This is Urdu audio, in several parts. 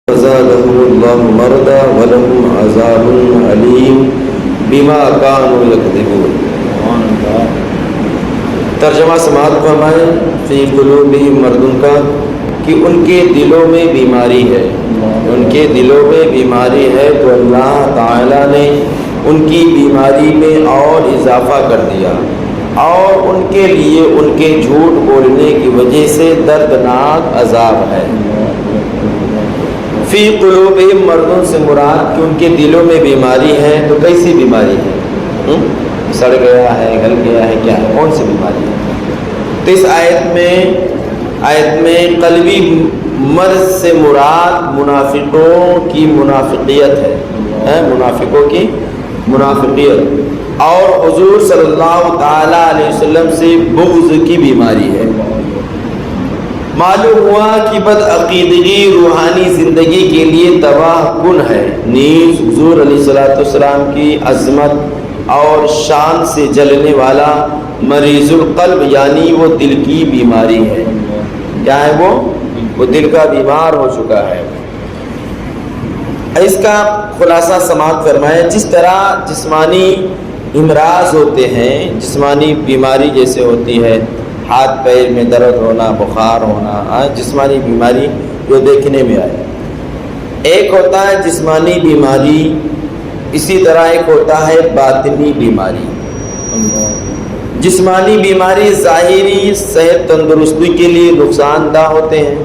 فزادهم الله مرضا ولهم عذاب علیم بما كانوا یکذبون۔ ترجمہ سماعت فرمائیں فی قلوبہم مرض کا، کہ ان کے دلوں میں بیماری ہے، ان کے دلوں میں بیماری ہے تو اللہ تعالیٰ نے ان کی بیماری میں اور اضافہ کر دیا، اور ان کے لیے ان کے جھوٹ بولنے کی وجہ سے دردناک عذاب ہے۔ فی قلوبہم مرض سے مراد کہ ان کے دلوں میں بیماری ہے، تو کیسی بیماری ہے؟ سڑ گیا ہے، گل گیا ہے، کیا ہے، کون سی بیماری ہے؟ تو اس آیت میں قلبی مرض سے مراد منافقوں کی منافقیت ہے، منافقوں کی منافقیت، اور حضور صلی اللہ تعالی علیہ وسلم سے بغض کی بیماری ہے۔ معلوم ہوا کہ بدعقیدگی روحانی زندگی کے لیے تباہ کن ہے، نیز حضور علیہ السلام کی عظمت اور شان سے جلنے والا مریض القلب، یعنی وہ دل کی بیماری ہے۔ کیا ہے وہ دل کا بیمار ہو چکا ہے۔ اس کا خلاصہ سماعت فرمائے، جس طرح جسمانی امراض ہوتے ہیں، جسمانی بیماری جیسے ہوتی ہے، ہاتھ پیر میں درد ہونا، بخار ہونا، جسمانی بیماری جو دیکھنے میں آئے، ایک ہوتا ہے جسمانی بیماری، اسی طرح ایک ہوتا ہے باطنی بیماری۔ جسمانی بیماری ظاہری صحت تندرستی کے لیے نقصان دہ ہوتے ہیں،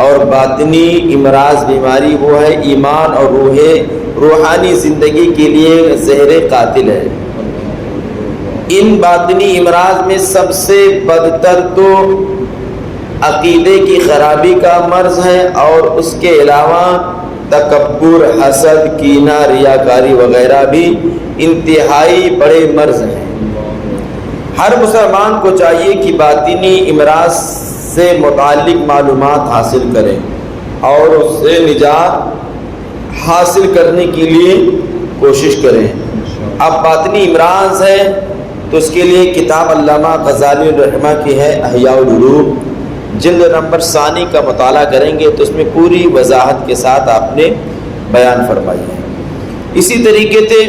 اور باطنی امراض بیماری وہ ہے ایمان اور روحانی زندگی کے لیے زہر قاتل ہے۔ ان باطنی امراض میں سب سے بدتر تو عقیدے کی خرابی کا مرض ہے، اور اس کے علاوہ تکبر، حسد، کینہ، ریاکاری وغیرہ بھی انتہائی بڑے مرض ہیں۔ ہر مسلمان کو چاہیے کہ باطنی امراض سے متعلق معلومات حاصل کرے اور اس سے نجات حاصل کرنے کے لیے کوشش کریں۔ اب باطنی امراض ہے تو اس کے لیے کتاب علامہ غزالی الرحمہ کی ہے احیاء العلوم، جلد نمبر ثانی کا مطالعہ کریں گے تو اس میں پوری وضاحت کے ساتھ آپ نے بیان فرمائی ہے۔ اسی طریقے سے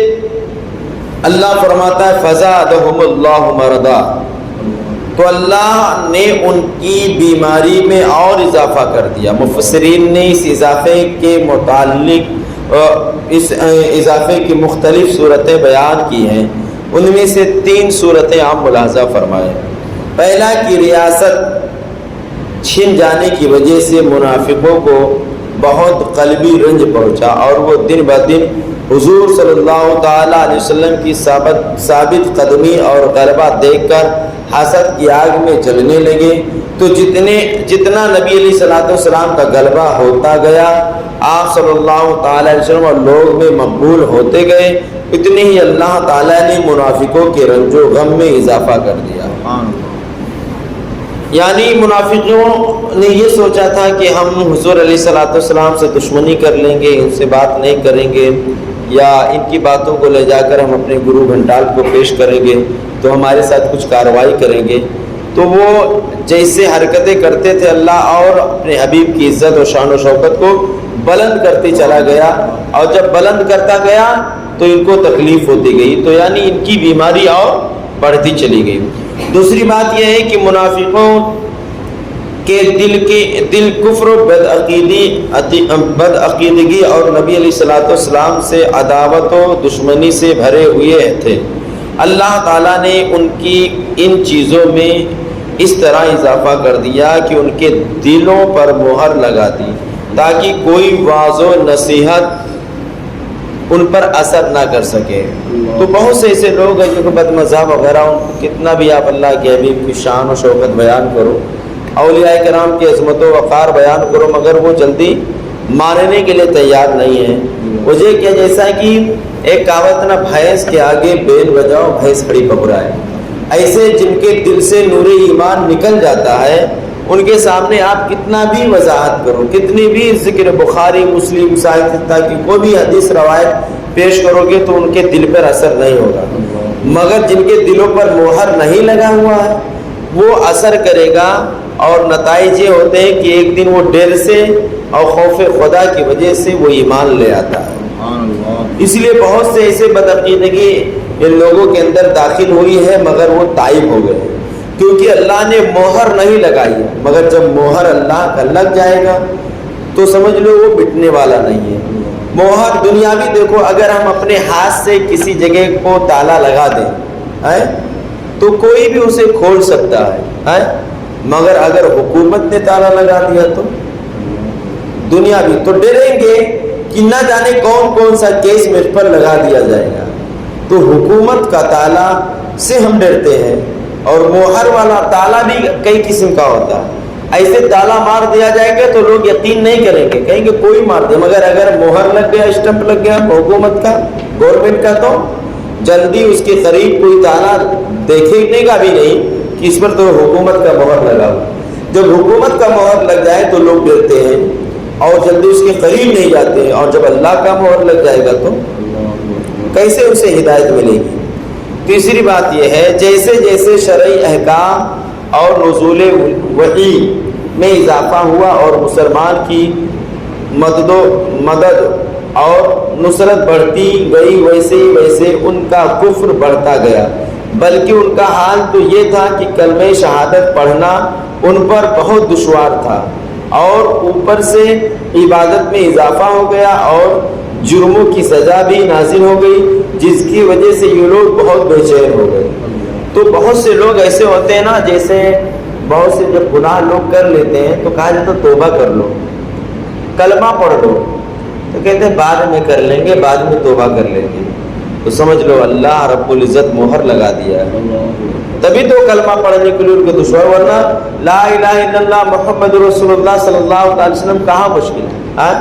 اللہ فرماتا ہے فزادہم اللہ مرضا، تو اللہ نے ان کی بیماری میں اور اضافہ کر دیا۔ مفسرین نے اس اضافے کے متعلق اس اضافے کی مختلف صورتیں بیان کی ہیں، ان میں سے 3 صورتیں آپ ملاحظہ فرمائیں۔ پہلا کہ ریاست چھن جانے کی وجہ سے منافقوں کو بہت قلبی رنج پہنچا، اور وہ دن بدن حضور صلی اللہ تعالی علیہ وسلم کی ثابت قدمی اور غلبہ دیکھ کر حسد کی آگ میں جلنے لگے۔ تو جتنا نبی علیہ السلام کا غلبہ ہوتا گیا، آپ صلی اللہ تعالی علیہ وسلم اور لوگ میں مقبول ہوتے گئے، اتنے ہی اللہ تعالیٰ نے منافقوں کے رنج و غم میں اضافہ کر دیا۔ یعنی منافقوں نے یہ سوچا تھا کہ ہم حضور علیہ السلام سے دشمنی کر لیں گے، ان سے بات نہیں کریں گے، یا ان کی باتوں کو لے جا کر ہم اپنے گرو گھنٹال کو پیش کریں گے تو ہمارے ساتھ کچھ کارروائی کریں گے۔ تو وہ جیسے حرکتیں کرتے تھے، اللہ اور اپنے حبیب کی عزت و شان و شوکت کو بلند کرتے چلا گیا، اور جب بلند کرتا گیا تو ان کو تکلیف ہوتی گئی، تو یعنی ان کی بیماری اور بڑھتی چلی گئی۔ دوسری بات یہ ہے کہ منافقوں کے دل کفر و بدعقیدگی اور نبی علیہ السلام سے عداوت و دشمنی سے بھرے ہوئے تھے۔ اللہ تعالیٰ نے ان کی ان چیزوں میں اس طرح اضافہ کر دیا کہ ان کے دلوں پر مہر لگا دی، تاکہ کوئی واعظ و نصیحت ان پر اثر نہ کر سکے۔ تو بہت سے ایسے لوگ ہیں جو بد مذہب وغیرہ، ان کو کتنا بھی آپ اللہ کے حبیب کی شان و شوکت بیان کرو، اولیاء کرام کی عظمت و وقار بیان کرو، مگر وہ جلدی ماننے کے لیے تیار نہیں ہے۔ وجہ کیا؟ جیسا کہ ایک کہاوت نا، بھینس کے آگے بیل بجاؤ بھینس کھڑی پکڑائے۔ ایسے جن کے دل سے نور ایمان نکل جاتا ہے، ان کے سامنے آپ کتنا بھی وضاحت کرو، کتنی بھی ذکر بخاری مسلم صحیح کی کوئی بھی حدیث روایت پیش کرو گے تو ان کے دل پر اثر نہیں ہوگا، مگر جن کے دلوں پر مہر نہیں لگا ہوا ہے وہ اثر کرے گا، اور نتائج یہ ہوتے ہیں کہ ایک دن وہ ڈر سے اور خوف خدا کی وجہ سے وہ ایمان لے آتا ہے۔ اس لیے بہت سے ایسے بدعقیدگی ان لوگوں کے اندر داخل ہوئی ہے مگر وہ تائب ہو گئے، کیونکہ اللہ نے مہر نہیں لگائی ہے، مگر جب مہر اللہ کا لگ جائے گا تو سمجھ لو وہ مٹنے والا نہیں ہے۔ مہر دنیاوی دیکھو، اگر ہم اپنے ہاتھ سے کسی جگہ کو تالا لگا دیں تو کوئی بھی اسے کھول سکتا ہے، مگر اگر حکومت نے تالا لگا دیا تو دنیاوی تو ڈریں گے کہ نہ جانے کون کون سا کیس مجھ پر لگا دیا جائے گا، تو حکومت کا تالا سے ہم ڈرتے ہیں۔ اور مہر والا تالا بھی کئی قسم کا ہوتا ہے، ایسے تالا مار دیا جائے گا تو لوگ یقین نہیں کریں گے، کہیں گے کوئی مار دے، مگر اگر مہر لگ گیا، اسٹمپ لگ گیا حکومت کا، گورنمنٹ کا، تو جلدی اس کے قریب کوئی تالا دیکھنے کا بھی نہیں کہ اس پر تو حکومت کا مہر لگا ہوا۔ جب حکومت کا مہر لگ جائے تو لوگ ڈرتے ہیں اور جلدی اس کے قریب نہیں جاتے ہیں، اور جب اللہ کا مہر لگ جائے گا تو کیسے اسے ہدایت ملے گی؟ تیسری بات یہ ہے، جیسے جیسے شرعی احکام اور نزول وحی میں اضافہ ہوا اور مسلمان کی مدد اور نصرت بڑھتی گئی، ویسے ویسے ان کا کفر بڑھتا گیا، بلکہ ان کا حال تو یہ تھا کہ کلمہ شہادت پڑھنا ان پر بہت دشوار تھا، اور اوپر سے عبادت میں اضافہ ہو گیا اور جرموں کی سزا بھی نازل ہو گئی، جس کی وجہ سے یہ لوگ بہت بے چین ہو گئے۔ تو بہت سے لوگ ایسے ہوتے ہیں نا، جیسے بہت سے جب گناہ لوگ کر لیتے ہیں تو کہا جاتا توبہ کر لو، کلمہ پڑھ لو، تو کہتے ہیں بعد میں کر لیں گے، بعد میں توبہ کر لیں گے، تو سمجھ لو اللہ رب العزت مہر لگا دیا ہے، تبھی تو کلمہ پڑھنے کے لیے ان کو دشوار، ورنہ لا الہ الا اللہ محمد رسول اللہ صلی اللہ علیہ وسلم کہاں مشکل ہے۔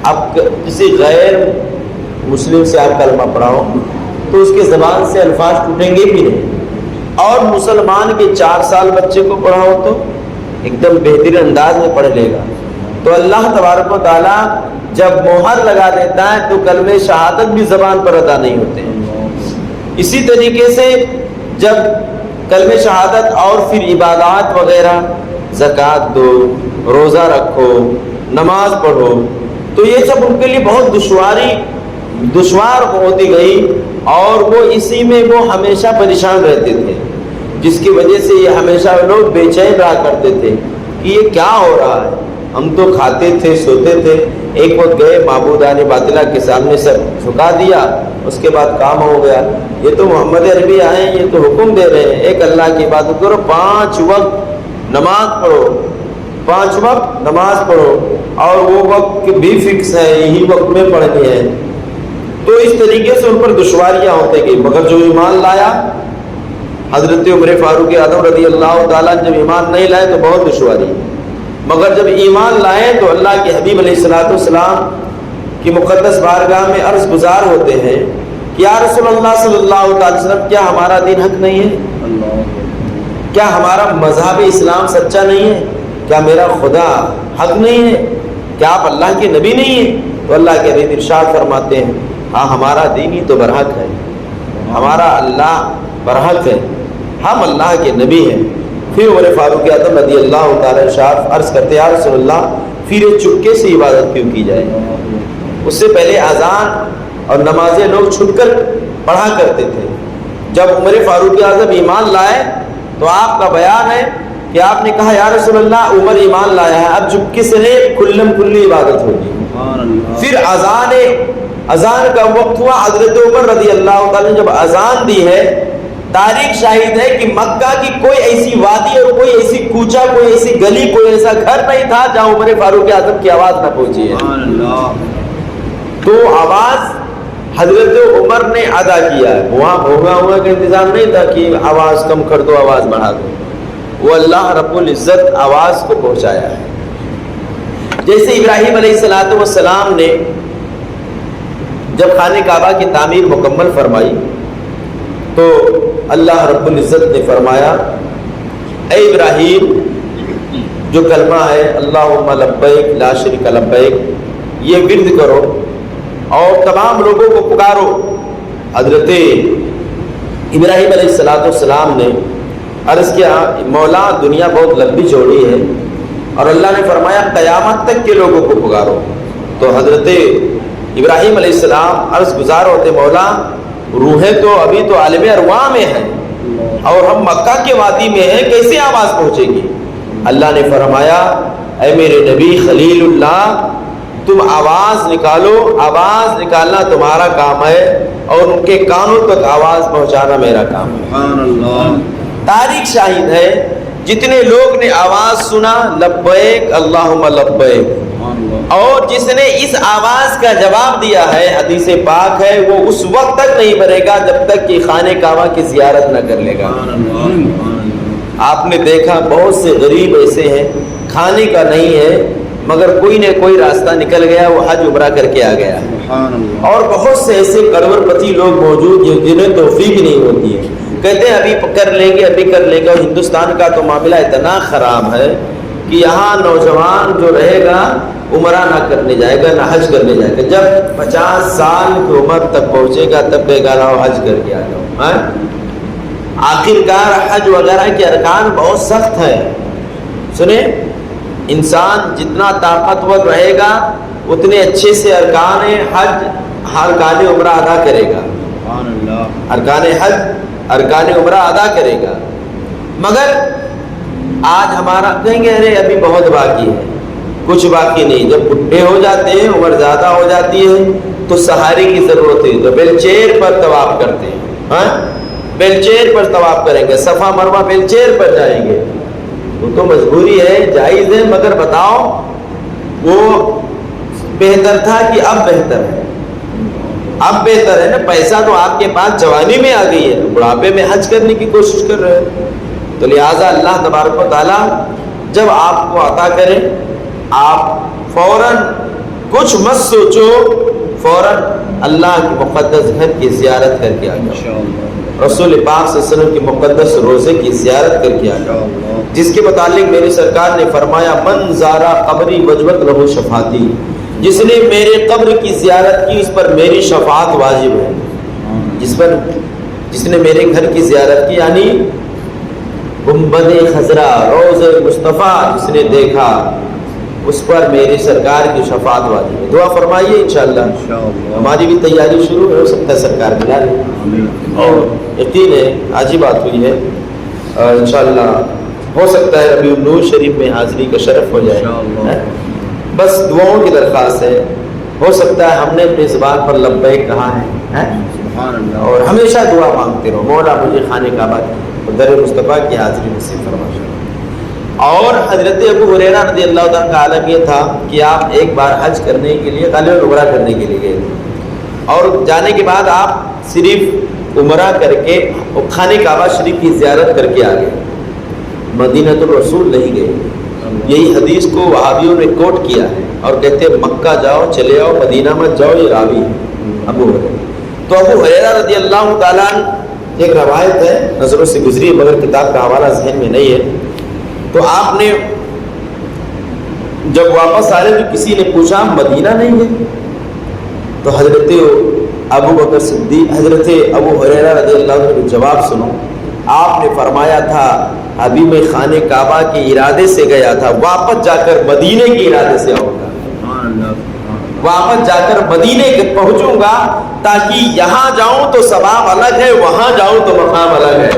اب کسی غیر مسلم سے آپ کلمہ پڑھاؤ تو اس کے زبان سے الفاظ ٹوٹیں گے بھی نہیں، اور مسلمان کے 4 سال بچے کو پڑھاؤ تو ایک دم بہترین انداز میں پڑھ لے گا۔ تو اللہ تبارک و تعالیٰ جب مہر لگا دیتا ہے تو کلمہ شہادت بھی زبان پر ادا نہیں ہوتے ہیں۔ اسی طریقے سے جب کلمہ شہادت اور پھر عبادات وغیرہ، زکوٰۃ دو، روزہ رکھو، نماز پڑھو، تو یہ سب ان کے لیے بہت دشوار ہوتی گئی، اور وہ اسی میں وہ ہمیشہ پریشان رہتے تھے، جس کی وجہ سے یہ ہمیشہ لوگ بے چین رہا کرتے تھے کہ یہ کیا ہو رہا ہے، ہم تو کھاتے تھے، سوتے تھے، ایک وقت گئے معبودان باطلہ کے سامنے سر جھکا دیا، اس کے بعد کام ہو گیا، یہ تو محمد عربی آئے ہیں، یہ تو حکم دے رہے ہیں ایک اللہ کی عبادت کرو، 5 وقت نماز پڑھو، 5 وقت نماز پڑھو، اور وہ وقت بھی فکس ہے، یہی وقت میں پڑھنی ہے۔ تو اس طریقے سے ان پر دشواریاں ہوتے گئی، مگر جو ایمان لایا، حضرت عمر فاروق اعظم رضی اللہ تعالیٰ جب ایمان نہیں لائے تو بہت دشواری، مگر جب ایمان لائے تو اللہ کے حبیب علیہ الصلوۃ والسلام کی مقدس بارگاہ میں عرض گزار ہوتے ہیں کہ یا رسول اللہ صلی اللہ علیہ وسلم، کیا ہمارا دین حق نہیں ہے؟ کیا ہمارا مذہب اسلام سچا نہیں ہے؟ کیا میرا خدا حق نہیں ہے؟ کیا آپ اللہ کے نبی نہیں ہیں؟ تو اللہ کے حبیب ارشاد فرماتے ہیں، ہاں ہمارا دین ہی تو برحق ہے، ہمارا اللہ برحق ہے، ہم اللہ کے نبی ہیں۔ پھر عمر فاروق اعظم رضی اللہ تعالیٰ عنہ عرض کرتے ہیں، یا رسول اللہ، پھر یہ چپکے سے عبادت کیوں کی جائے؟ اس سے پہلے اذان اور نمازیں لوگ چھپ کر پڑھا کرتے تھے، جب عمر فاروق اعظم ایمان لائے تو آپ کا بیان ہے کہ آپ نے کہا یا رسول اللہ عمر ایمان لایا ہے، اب چپکے سے نہیں، کھلم کھلی عبادت ہوگی۔ پھر اذان کا وقت ہوا، حضرت عمر رضی اللہ تعالیٰ نے جب اذان دی ہے، تاریخ شاہد ہے کہ مکہ کی کوئی ایسی وادی اور کوئی ایسی کوچہ، کوئی ایسی گلی، کوئی ایسا گھر نہیں تھا جہاں عمر فاروق اعظم کی آواز نہ پہنچی ہے۔ تو آواز حضرت عمر نے ادا کیا ہے، وہاں بھوگا ہوا کا انتظام نہیں تھا کہ آواز کم کر دو، آواز بڑھا دو، وہ اللہ رب العزت آواز کو پہنچایا ہے۔ جیسے ابراہیم علیہ السلام نے جب خانہ کعبہ کی تعمیر مکمل فرمائی تو اللہ رب العزت نے فرمایا، اے ابراہیم، جو کلمہ ہے اللہم لبیک لا شریک لبیک، یہ ورد کرو اور تمام لوگوں کو پکارو۔ حضرت ابراہیم علیہ السلام نے عرض کیا، مولا دنیا بہت لمبی چوڑی ہے، اور اللہ نے فرمایا قیامت تک کے لوگوں کو پکارو. تو حضرت ابراہیم علیہ السلام عرض گزار ہوتے مولا روحیں تو ابھی تو عالم ارواح میں ہیں اور ہم مکہ کے وادی میں ہیں, کیسے آواز پہنچے گی؟ اللہ نے فرمایا اے میرے نبی خلیل اللہ تم آواز نکالو, آواز نکالنا تمہارا کام ہے اور ان کے کانوں تک آواز پہنچانا میرا کام ہے. سبحان اللہ. تاریخ شاہد ہے جتنے لوگ نے آواز سنا لبیک اللہم لبیک, اور جس نے اس آواز کا جواب دیا ہے حدیث پاک ہے وہ اس وقت تک نہیں مرے گا جب تک کہ خانہ کعبہ کی زیارت نہ کر لے گا. آپ نے دیکھا بہت سے غریب ایسے ہیں کھانے کا نہیں ہے مگر کوئی نہ کوئی راستہ نکل گیا, وہ حج عمرہ کر کے آ گیا. اور بہت سے ایسے کروڑ پتی لوگ موجود جنہیں توفیق نہیں ہوتی ہے, کہتے ہیں ابھی کر لیں گے ابھی کر لیں گے. اور ہندوستان کا تو معاملہ اتنا خراب ہے کہ یہاں نوجوان جو رہے گا عمرہ نہ کرنے جائے گا نہ حج کرنے جائے گا, جب 50 سال کی عمر تک پہنچے گا تب کہے گا لاؤ حج کر کے آ جاؤ. آخرکار حج وغیرہ کے ارکان بہت سخت ہے. سنیں, انسان جتنا طاقتور رہے گا اتنے اچھے سے ارکان حج ارکان عمرہ ادا کرے گا. ارکان حج ارکان عمرہ ادا کرے گا. مگر آج ہمارا کہیں گے ارے ابھی بہت باقی ہے, کچھ باقی نہیں. جب بڈھے ہو جاتے ہیں عمر زیادہ ہو جاتی ہے تو سہارے کی ضرورت ہے تو بیل چیر پر طواف کرتے ہیں. ہاں بیل چیر پر طواف کریں گے, صفا مروہ بیل چیر پر جائیں گے. وہ تو مجبوری ہے, جائز ہے, مگر بتاؤ وہ بہتر تھا کہ اب بہتر ہے؟ اب بہتر ہے نا. پیسہ تو آپ کے پاس جوانی میں آ گئی ہے, بڑھاپے میں حج کرنے کی کوشش کر رہے ہیں. تو لہٰذا اللہ تبارک و تعالیٰ جب آپ کو عطا کرے آپ فوراً کچھ مت سوچو, فوراً اللہ کے مقدس گھر کی زیارت کر کے آ جاؤ. رسول پاک صلی اللہ علیہ وسلم کے مقدس روزے کی زیارت کر کے آ جاؤ, جس کے متعلق میری سرکار نے فرمایا من زارا قبری وجبت لہو شفاعتی, جس نے میرے قبر کی زیارت کی اس پر میری شفاعت واجب ہے. جس نے میرے گھر کی زیارت کی یعنی گنبد خضرا روض مصطفیٰ جس نے دیکھا اس پر میری سرکار کی شفاعت واجب ہے. دعا فرمائیے انشاءاللہ. ہماری بھی تیاری شروع ہو سکتا ہے سرکار بلا لے, اور یقین ہے آج ہی بات ہوئی ہے, انشاءاللہ ہو سکتا ہے ربیع النور شریف میں حاضری کا شرف ہو جائے. بس دعاؤں کی درخواست ہے, ہو سکتا ہے ہم نے اپنی زبان پر لبیک کہا ہے اور ہمیشہ دعا مانگتے رہو مولا مجھے خانہ کعبہ کی در مصطفیٰ کی حاضری نصیب فرما. اور حضرت ابو ہریرہ رضی اللہ تعالیٰ کا عالم یہ تھا کہ آپ ایک بار حج کرنے کے لیے غالباً عمرہ کرنے کے لیے گئے تھے, اور جانے کے بعد آپ صرف عمرہ کر کے خانہ کعبہ شریف کی زیارت کر کے آ گئے, مدینہ الرسول نہیں گئے. یہی حدیث کو وہابیوں نے کوٹ کیا ہے اور کہتے ہیں مکہ جاؤ چلے آؤ مدینہ مت جاؤ, یہ راوی ہے ابو ہریرہ. تو ابو ہریرہ رضی اللہ تعالیٰ ایک روایت ہے نظروں سے گزری مگر کتاب کا حوالہ ذہن میں نہیں ہے. تو آپ نے جب واپس آئے تو کسی نے پوچھا مدینہ نہیں ہے؟ تو حضرت ابو بکر صدیق حضرت ابو ہریرہ رضی اللہ عنہ کا جواب سنو. آپ نے فرمایا تھا ابھی میں خانہ کعبہ کے ارادے سے گیا تھا, واپس جا کر مدینے کے ارادے سے آؤں گا, واپس جا کر مدینے کے پہنچوں گا تاکہ یہاں جاؤں تو ثواب الگ ہے وہاں جاؤں تو مقام الگ ہے.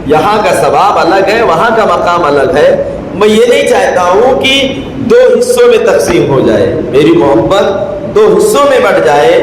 یہاں کا ثواب الگ ہے وہاں کا مقام الگ ہے. میں یہ نہیں چاہتا ہوں کہ دو حصوں میں تقسیم ہو جائے, میری محبت دو حصوں میں بٹ جائے,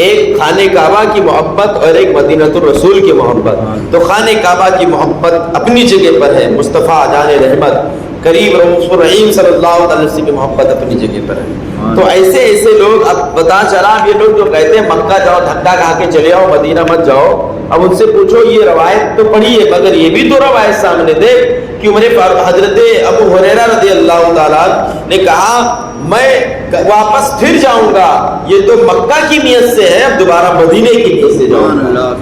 ایک خانہ کعبہ کی محبت اور ایک مدینہ الرسول کی محبت. تو خانہ کعبہ کی محبت اپنی جگہ پر ہے, مصطفیٰ جان رحمت قریب رسول رحیم صلی اللہ علیہ وسلم کی محبت اپنی جگہ پر ہے. تو ایسے لوگ اب پتا چلا یہ لوگ جو کہتے ہیں مکہ جاؤ دھکا کھا کے چلے آؤ مدینہ مت جاؤ, اب ان سے پوچھو یہ روایت تو پڑھی ہے مگر یہ بھی تو روایت سامنے دے کہ حضرت ابو ہریرہ رضی اللہ تعالیٰ نے کہا میں واپس پھر جاؤں گا, یہ تو مکہ کی نیت سے ہے اب دوبارہ مدینے کی نیت سے جاؤں گا.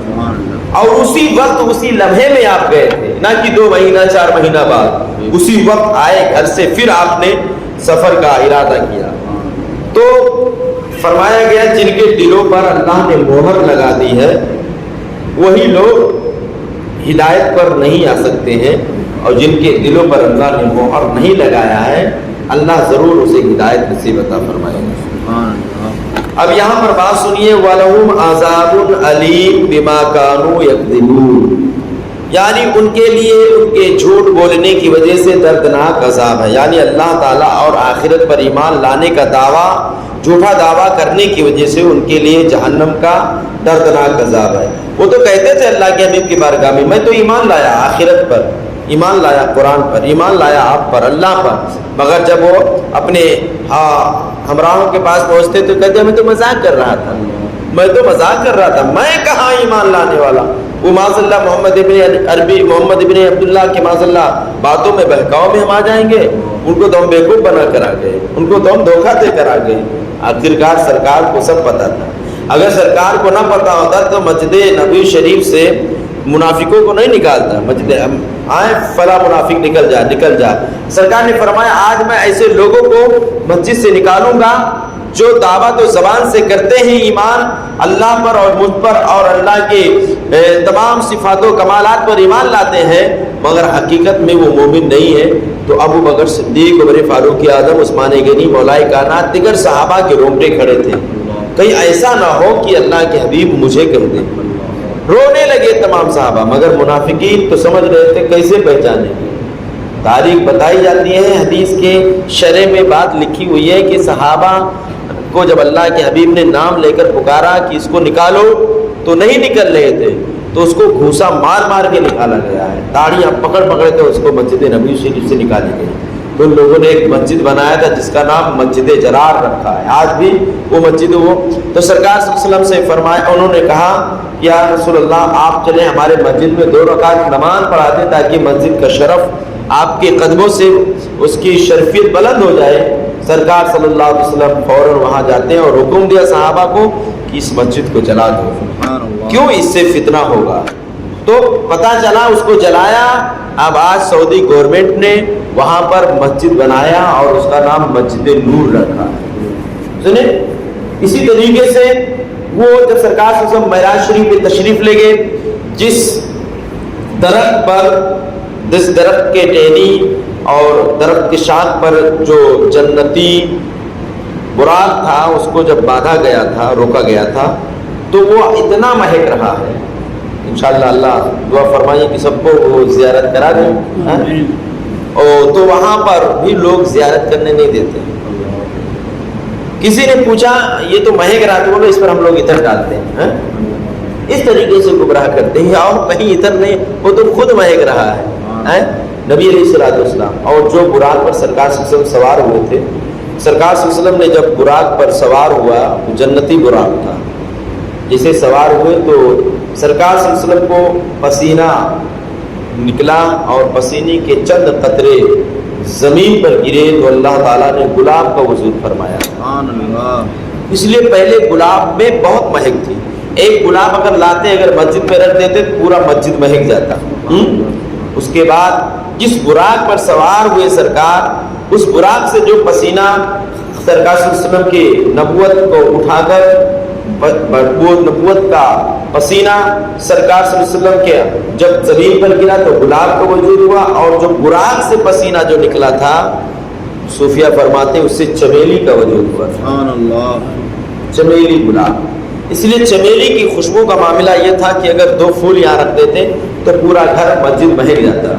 اور اسی وقت اسی لمحے میں آپ گئے تھے, نہ کہ 2 مہینہ 4 مہینہ بعد, اسی وقت آئے گھر سے پھر آپ نے سفر کا ارادہ کیا. تو فرمایا گیا جن کے دلوں پر اللہ نے مہر لگا دی ہے وہی لوگ ہدایت پر نہیں آ سکتے ہیں, اور جن کے دلوں پر اللہ نے مہر نہیں لگایا ہے اللہ ضرور اسے ہدایت نصیب عطا فرمائے گا۔ اب یہاں پر بات سنیے، وَلَهُمْ عَذَابٌ عَلِيمٌ بِمَا كَانُوا يَكْذِبُونَ، یعنی ان کے لیے ان کے جھوٹ بولنے کی وجہ سے دردناک عذاب ہے، یعنی اللہ تعالیٰ اور آخرت پر ایمان لانے کا دعویٰ، جھوٹا دعویٰ کرنے کی وجہ سے ان کے لیے جہنم کا دردناک عذاب ہے۔ وہ تو کہتے تھے اللہ کے حبیب کی بارگاہ میں تو ایمان لایا آخرت پر، ایمان لایا قرآن پر، ایمان لایا آپ پر، اللہ پر، مگر جب وہ اپنے ہمراہوں کے پاس پہنچتے تو کہتے میں تو مذاق کر رہا تھا، میں تو مذاق کر رہا تھا، میں کہاں ایمان لانے والا۔ وہ معاذ اللہ محمد ابن عبداللہ کے معاذ اللہ باتوں میں بہکاؤ میں ہم آ جائیں گے، ان کو تو ہم بیوقوف بنا کر آ گئے، ان کو تو ہم دھوکہ دے کر آ گئے۔ آخرکار سرکار کو سب پتا تھا، اگر سرکار کو نہ پتا ہوتا تو مسجد نبوی شریف سے منافقوں کو نہیں نکالتا، مسجد آئے فلا منافق نکل جا۔ سرکار نے فرمایا آج میں ایسے لوگوں کو مسجد سے نکالوں گا جو دعویٰ تو زبان سے کرتے ہیں ایمان اللہ پر اور مجھ پر اور اللہ کے تمام صفات و کمالات پر ایمان لاتے ہیں، مگر حقیقت میں وہ مومن نہیں ہے۔ تو ابو بکر صدیق، عمر فاروق اعظم، عثمان غنی، مولائے کائنات، دیگر صحابہ کے رونگٹے کھڑے تھے، کہیں ایسا نہ ہو کہ اللہ کے حبیب مجھے کہہ دیں۔ رونے لگے تمام صحابہ، مگر منافقین تو سمجھ رہے تھے کیسے پہچانے گے۔ تاریخ بتائی جاتی ہے، حدیث کے شرح میں بات لکھی ہوئی ہے کہ صحابہ کو جب اللہ کے حبیب نے نام لے کر پکارا کہ اس کو نکالو تو نہیں نکل رہے تھے، تو اس کو گھوسا مار مار کے نکالا گیا ہے، تاڑیاں پکڑ پکڑ کے اس کو مسجد نبوی شریف سے نکالی گئی۔ تو ان لوگوں نے ایک مسجد بنایا تھا جس کا نام مسجد جرار رکھا ہے، آج بھی وہ مسجد ہو۔ تو سرکار صلی اللہ علیہ وسلم سے فرمایا، انہوں نے کہا کہ یا رسول اللہ آپ چلیں ہمارے مسجد میں 2 رکعت نماز پڑھا دیں تاکہ مسجد کا شرف آپ کے قدموں سے اس کی شرفیت بلند ہو جائے۔ سرکار صلی اللہ علیہ وسلم فوراً وہاں جاتے ہیں اور حکم دیا صحابہ کو کہ اس مسجد کو جلا دو، کیوں اس سے فتنہ ہوگا۔ تو پتہ چلا اس کو جلایا۔ اب آج سعودی گورنمنٹ نے وہاں پر مسجد بنایا اور اس کا نام مسجد نور رکھا ہے۔ سنیں، اسی طریقے سے وہ جب سرکار صلی اللہ علیہ وسلم معراج شریف پہ تشریف لے گئے، جس درخت کے ٹہنی اور درخت کے شاخ پر جو جنتی براق تھا اس کو جب باندھا گیا تھا، روکا گیا تھا، تو وہ اتنا مہک رہا ہے۔ انشاءاللہ اللہ دعا فرمائیے کہ سب کو وہ زیارت کرا دیں۔ تو وہاں پر بھی لوگ زیارت کرنے نہیں دیتے۔ کسی نے پوچھا یہ تو مہک رہا، تو بولو اس پر ہم لوگ عطر ڈالتے ہیں، اس طریقے سے گمراہ کرتے ہیں، اور کہیں عطر نہیں، وہ تو خود مہک رہا ہے۔ نبی علیہ السلام اور جو براق پر سرکار صلی اللہ علیہ وسلم سوار ہوئے تھے، سرکار صلی اللہ علیہ وسلم نے جب براق پر سوار ہوا، وہ جنتی براق تھا، جسے سوار ہوئے تو سرکار صلی اللہ علیہ وسلم کو پسینہ نکلا اور پسینے کے چند قطرے زمین پر گرے تو اللہ تعالیٰ نے گلاب کا وضو فرمایا۔ اس لیے پہلے گلاب میں بہت مہک تھی، ایک گلاب اگر لاتے اگر مسجد میں رکھ دیتے پورا مسجد مہک جاتا۔ اس کے بعد جس براق پر سوار ہوئے سرکار، اس براق سے جو پسینہ سرکار صلی اللہ علیہ وسلم کی نبوت کو اٹھا کر، وہ نبوت کا پسینہ سرکار صلی اللہ علیہ وسلم کے جب زمین پر گرا تو گلاب کا وجود ہوا، اور جو براق سے پسینہ جو نکلا تھا صوفیہ فرماتے اس سے چمیلی کا وجود ہوا۔ سبحان اللہ، چمیلی گلاب۔ اس لیے چمیلی کی خوشبو کا معاملہ یہ تھا کہ اگر 2 پھول یہاں رکھ دیتے تو پورا گھر مسجد مہک جاتا۔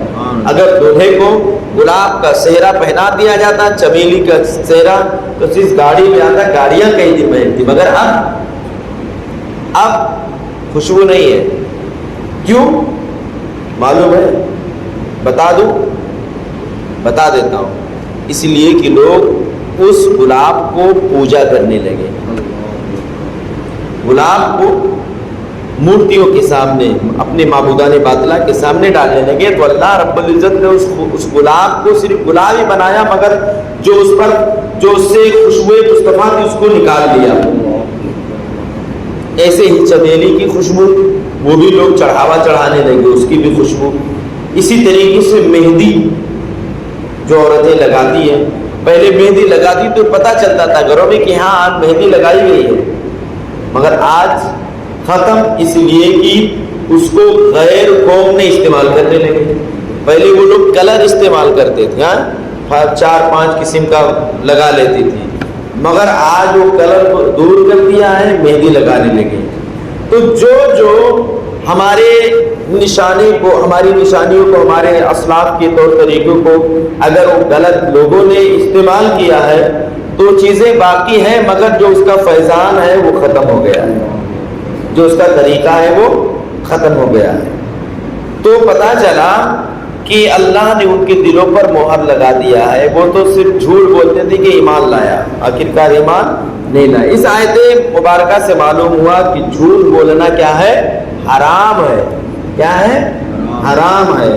اگر دولہے کو گلاب کا صحرا پہنا دیا جاتا، چمیلی کا صحرا، تو جس گاڑی میں آتا گاڑیاں کئی دن مہکتی، مگر اب خوشبو نہیں ہے۔ کیوں معلوم ہے؟ بتا دوں، بتا دیتا ہوں۔ اس لیے کہ لوگ اس گلاب کو پوجا کرنے لگے، گلاب کو مورتیوں کے سامنے، اپنے معبودان باطلہ کے سامنے ڈالنے لگے، تو اللہ رب العزت نے اس گلاب کو صرف گلاب ہی بنایا، مگر جو اس سے خوشبو مصطفیٰ کی اس کو نکال دیا۔ ایسے ہی چمیلی کی خوشبو وہ بھی لوگ چڑھاوا چڑھانے لگے، اس کی بھی خوشبو۔ اسی طریقے سے مہندی جو عورتیں لگاتی ہیں، پہلے مہندی لگاتی تو پتہ چلتا تھا گھروں میں کہ ہاں آج مہندی لگائی گئی ہے، مگر آج ختم، اس لیے کہ اس کو غیر قوم نے استعمال کرنے لگے۔ پہلے وہ لوگ کلر استعمال کرتے تھے، 4-5 قسم کا لگا لیتی تھی، مگر آج وہ کلر کو دور کر دیا ہے، مہندی لگانے لگے۔ تو جو ہمارے نشانی کو، ہماری نشانیوں کو، ہمارے اسلاف کے طور طریقوں کو اگر وہ غلط لوگوں نے استعمال کیا ہے تو چیزیں باقی ہیں، مگر جو اس کا فیضان ہے وہ ختم ہو گیا ہے، جو اس کا طریقہ ہے وہ ختم ہو گیا ہے۔ تو پتہ چلا کہ اللہ نے ان کے دلوں پر مہر لگا دیا ہے، وہ تو صرف جھوٹ بولتے تھے کہ ایمان لایا، آخرکار ایمان نہیں لایا۔ اس آیت مبارکہ سے معلوم ہوا کہ جھوٹ بولنا کیا ہے؟ حرام ہے۔ کیا ہے؟ حرام ہے۔